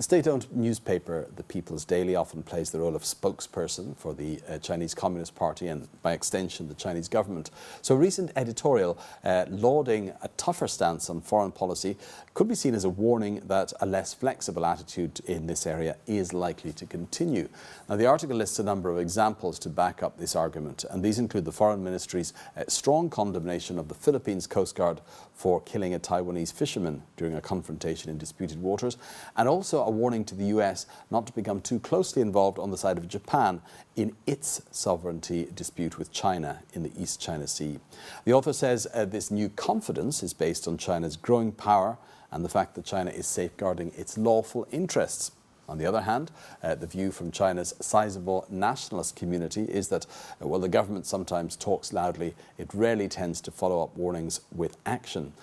The state-owned newspaper, The People's Daily, often plays the role of spokesperson for the Chinese Communist Party and, by extension, the Chinese government. So a recent editorial lauding a tougher stance on foreign policy could be seen as a warning that a less flexible attitude in this area is likely to continue. Now, the article lists a number of examples to back up this argument, and these include the Foreign Ministry's strong condemnation of the Philippines Coast Guard for killing a Taiwanese fisherman during a confrontation in disputed waters, and also a warning to the US not to become too closely involved on the side of Japan in its sovereignty dispute with China in the East China Sea. The author says this new confidence is based on China's growing power and the fact that China is safeguarding its lawful interests. On the other hand, the view from China's sizable nationalist community is that while the government sometimes talks loudly, it rarely tends to follow up warnings with action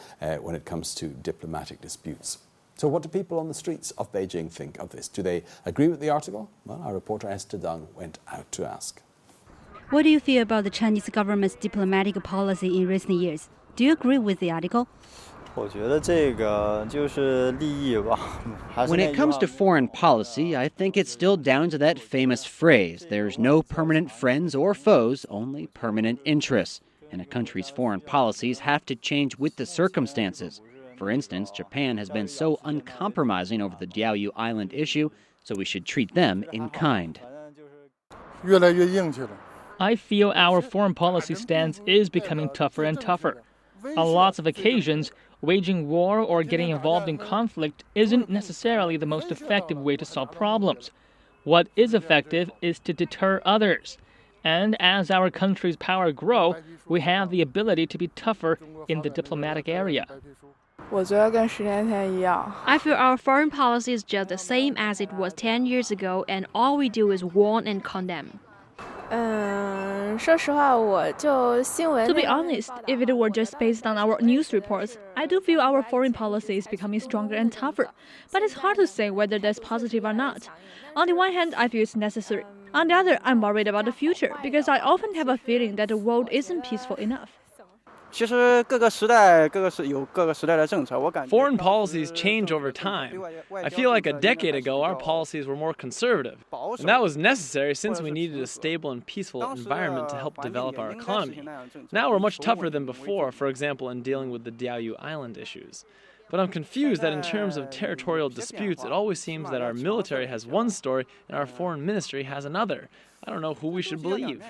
when it comes to diplomatic disputes. So what do people on the streets of Beijing think of this? Do they agree with the article? Well, our reporter Esther Dung went out to ask. What do you feel about the Chinese government's diplomatic policy in recent years? Do you agree with the article? When it comes to foreign policy, I think it's still down to that famous phrase, there's no permanent friends or foes, only permanent interests. And a country's foreign policies have to change with the circumstances. For instance, Japan has been so uncompromising over the Diaoyu Island issue, so we should treat them in kind. I feel our foreign policy stance is becoming tougher and tougher. On lots of occasions, waging war or getting involved in conflict isn't necessarily the most effective way to solve problems. What is effective is to deter others. And as our country's power grows, we have the ability to be tougher in the diplomatic area. I feel our foreign policy is just the same as it was 10 years ago, and all we do is warn and condemn. To be honest, if it were just based on our news reports, I do feel our foreign policy is becoming stronger and tougher. But it's hard to say whether that's positive or not. On the one hand, I feel it's necessary. On the other, I'm worried about the future because I often have a feeling that the world isn't peaceful enough. Foreign policies change over time. I feel like a decade ago our policies were more conservative, and that was necessary since we needed a stable and peaceful environment to help develop our economy. Now we're much tougher than before, for example in dealing with the Diaoyu Island issues. But I'm confused that in terms of territorial disputes, it always seems that our military has one story and our foreign ministry has another. I don't know who we should believe.